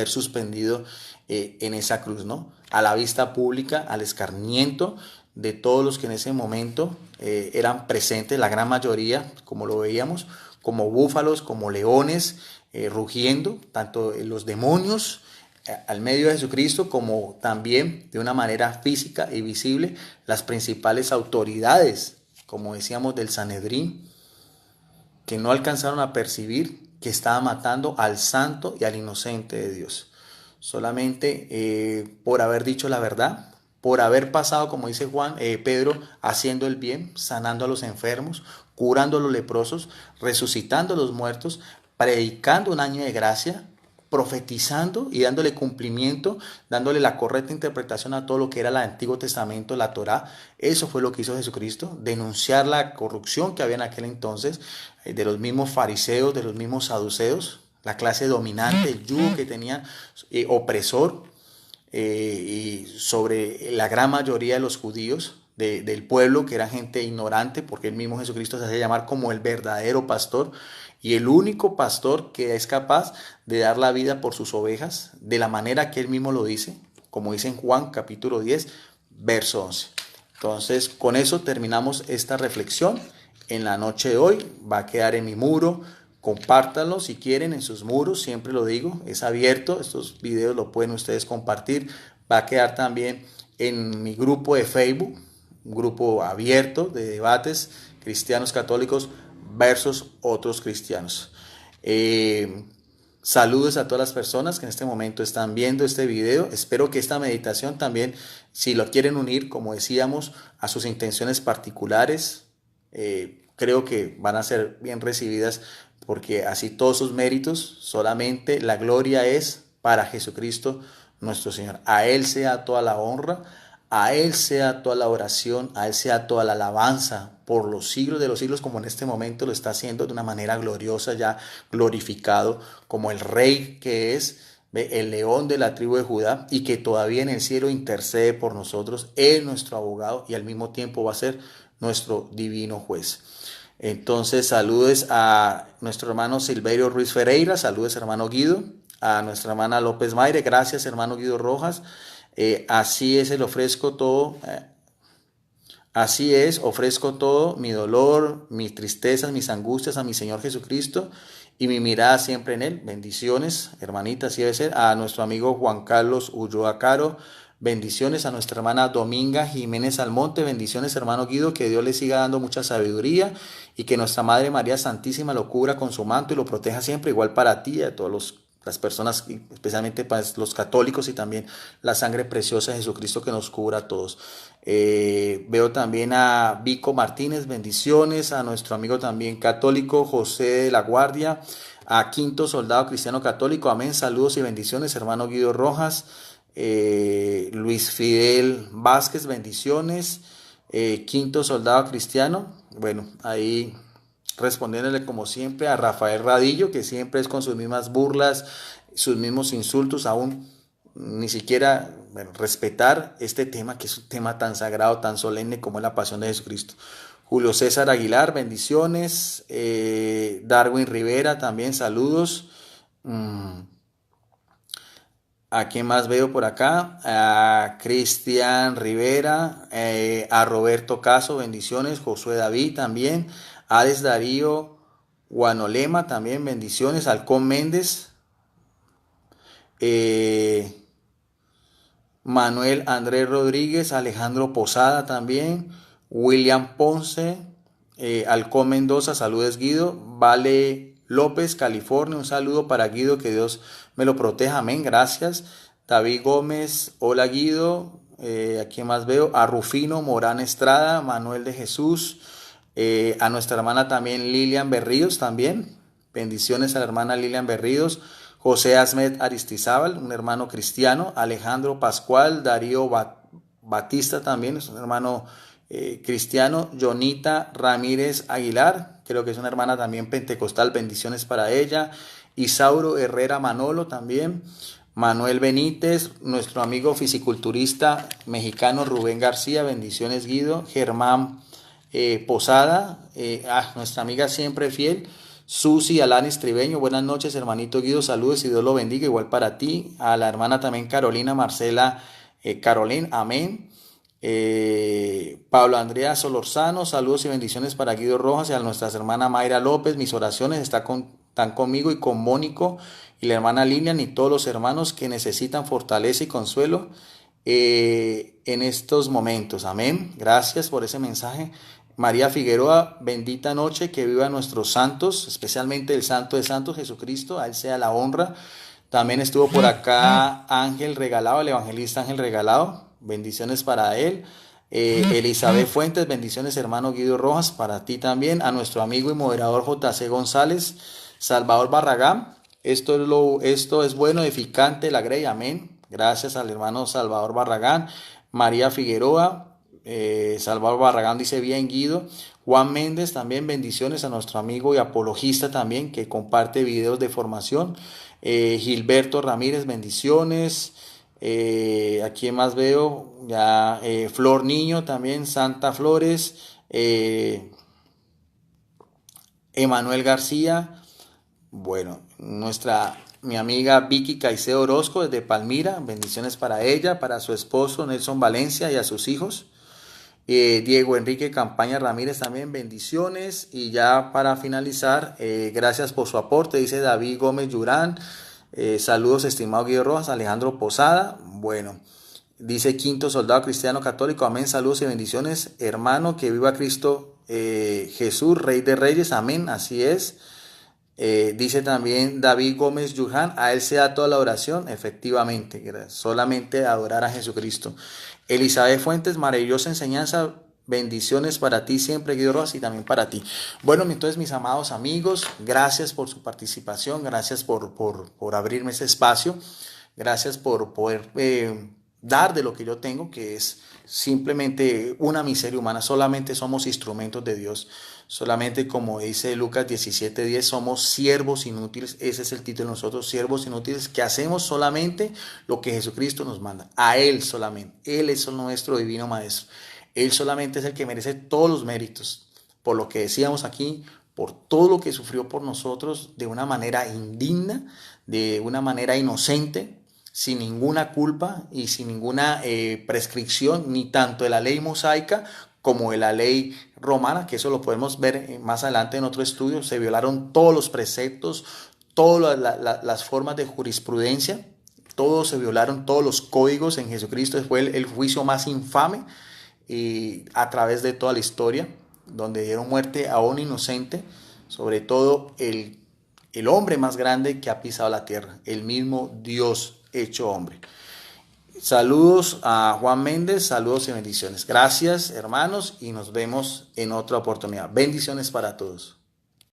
suspendido en esa cruz, ¿no? A la vista pública, al escarmiento de todos los que en ese momento eran presentes, la gran mayoría, como lo veíamos, como búfalos, como leones, rugiendo, tanto los demonios al medio de Jesucristo, como también de una manera física y visible las principales autoridades, como decíamos, del Sanedrín, que no alcanzaron a percibir que estaba matando al santo y al inocente de Dios. Solamente por haber dicho la verdad, por haber pasado, como dice Pedro, haciendo el bien, sanando a los enfermos, curando a los leprosos, resucitando a los muertos, predicando un año de gracia, profetizando y dándole cumplimiento, dándole la correcta interpretación a todo lo que era el Antiguo Testamento, la Torá. Eso fue lo que hizo Jesucristo, denunciar la corrupción que había en aquel entonces, de los mismos fariseos, de los mismos saduceos, la clase dominante, el yugo que tenía opresor y sobre la gran mayoría de los judíos del pueblo, que era gente ignorante, porque el mismo Jesucristo se hace llamar como el verdadero pastor y el único pastor que es capaz de dar la vida por sus ovejas de la manera que él mismo lo dice, como dice en Juan capítulo 10, verso 11. Entonces, con eso terminamos esta reflexión. En la noche de hoy va a quedar en mi muro. Compártanlo si quieren en sus muros, siempre lo digo, es abierto, estos videos lo pueden ustedes compartir. Va a quedar también en mi grupo de Facebook, un grupo abierto de debates cristianos católicos versus otros cristianos. Saludos a todas las personas que en este momento están viendo este video. Espero que esta meditación también, si lo quieren unir, como decíamos, a sus intenciones particulares, creo que van a ser bien recibidas, porque así todos sus méritos, solamente la gloria es para Jesucristo nuestro Señor. A Él sea toda la honra, a Él sea toda la oración, a Él sea toda la alabanza por los siglos de los siglos, como en este momento lo está haciendo de una manera gloriosa, ya glorificado como el Rey que es, el león de la tribu de Judá, y que todavía en el cielo intercede por nosotros, es nuestro abogado y al mismo tiempo va a ser nuestro divino juez. Entonces, saludes a nuestro hermano Silverio Ruiz Ferreira, saludes hermano Guido, a nuestra hermana López Maire, gracias hermano Guido Rojas. Así es, ofrezco todo. Así es, ofrezco todo, mi dolor, mis tristezas, mis angustias a mi Señor Jesucristo y mi mirada siempre en Él. Bendiciones, hermanita, así debe ser. A nuestro amigo Juan Carlos Ulloa Caro, bendiciones. A nuestra hermana Dominga Jiménez Almonte, bendiciones, hermano Guido, que Dios le siga dando mucha sabiduría y que nuestra Madre María Santísima lo cubra con su manto y lo proteja siempre, igual para ti y a todos las personas, especialmente para los católicos, y también la sangre preciosa de Jesucristo que nos cubra a todos. Veo también a Vico Martínez, bendiciones, a nuestro amigo también católico José de la Guardia, a Quinto Soldado Cristiano Católico, amén, saludos y bendiciones, hermano Guido Rojas, Luis Fidel Vázquez, bendiciones, Quinto Soldado Cristiano, bueno, ahí respondiéndole como siempre a Rafael Radillo, que siempre es con sus mismas burlas, sus mismos insultos, aún ni siquiera respetar este tema, que es un tema tan sagrado, tan solemne como es la pasión de Jesucristo. Julio César Aguilar, bendiciones. Darwin Rivera, también saludos. ¿A quién más veo por acá? A Cristian Rivera, a Roberto Caso, bendiciones. Josué David también. Ades Darío Guanolema, también bendiciones. Halcón Méndez. Manuel Andrés Rodríguez, Alejandro Posada también. William Ponce, Halcón Mendoza, saludes Guido. Vale López, California, un saludo para Guido, que Dios me lo proteja, amén, gracias. David Gómez, hola Guido. ¿A quién más veo? A Rufino Morán Estrada, Manuel de Jesús, a nuestra hermana también Lilian Berríos también, bendiciones a la hermana Lilian Berríos. José Asmed Aristizábal, un hermano cristiano. Alejandro Pascual, Darío Batista también, es un hermano cristiano. Jonita Ramírez Aguilar, creo que es una hermana también pentecostal, bendiciones para ella. Isauro Herrera Manolo también. Manuel Benítez, nuestro amigo fisiculturista mexicano Rubén García, bendiciones Guido. Germán Posada, nuestra amiga siempre fiel. Susi Alanis Tribeño, buenas noches hermanito Guido, saludos y Dios lo bendiga, igual para ti. A la hermana también Carolina Marcela Carolín, amén. Pablo Andrea Solorzano, saludos y bendiciones para Guido Rojas y a nuestra hermana Mayra López, mis oraciones están conmigo y con Mónico y la hermana Lilian y todos los hermanos que necesitan fortaleza y consuelo en estos momentos. Amén. Gracias por ese mensaje. María Figueroa, bendita noche, que viva nuestros santos, especialmente el Santo de Santos Jesucristo, a él sea la honra. También estuvo por acá Ángel Regalado, el evangelista Ángel Regalado, bendiciones para él. Elizabeth Fuentes, bendiciones hermano Guido Rojas, para ti también. A nuestro amigo y moderador JC González, Salvador Barragán. Esto es bueno, edificante, la grey, amén. Gracias al hermano Salvador Barragán. María Figueroa, Salvador Barragán dice bien, Guido. Juan Méndez también, bendiciones a nuestro amigo y apologista también, que comparte videos de formación. Gilberto Ramírez, bendiciones. ¿A quién más veo? Ya, Flor Niño también, Santa Flores. Emanuel García. Bueno, mi amiga Vicky Caicedo Orozco desde Palmira, bendiciones para ella, para su esposo Nelson Valencia y a sus hijos. Diego Enrique Campaña Ramírez también, bendiciones. Y ya para finalizar, gracias por su aporte, dice David Gómez Durán. Saludos, estimado Guido Rojas, Alejandro Posada. Bueno, dice Quinto Soldado Cristiano Católico, amén, saludos y bendiciones, hermano, que viva Cristo Jesús, Rey de Reyes, amén, así es. Dice también David Gómez Yuján, a él se da toda la oración, efectivamente, solamente adorar a Jesucristo. Elizabeth Fuentes, maravillosa enseñanza, bendiciones para ti siempre, Guido Rojas, y también para ti. Bueno, entonces mis amados amigos, gracias por su participación, gracias por abrirme ese espacio, gracias por poder dar de lo que yo tengo, que es simplemente una miseria humana, solamente somos instrumentos de Dios. Solamente, como dice Lucas 17:10, somos siervos inútiles. Ese es el título de nosotros, siervos inútiles, que hacemos solamente lo que Jesucristo nos manda. A Él solamente. Él es nuestro divino Maestro. Él solamente es el que merece todos los méritos. Por lo que decíamos aquí, por todo lo que sufrió por nosotros de una manera indigna, de una manera inocente, sin ninguna culpa y sin ninguna prescripción, ni tanto de la ley mosaica como de la ley romana, que eso lo podemos ver más adelante en otro estudio. Se violaron todos los preceptos, todas las formas de jurisprudencia, todos se violaron, todos los códigos en Jesucristo. Fue el juicio más infame a través de toda la historia, donde dieron muerte a un inocente, sobre todo el hombre más grande que ha pisado la tierra, el mismo Dios hecho hombre. Saludos a Juan Méndez, saludos y bendiciones. Gracias, hermanos, y nos vemos en otra oportunidad. Bendiciones para todos.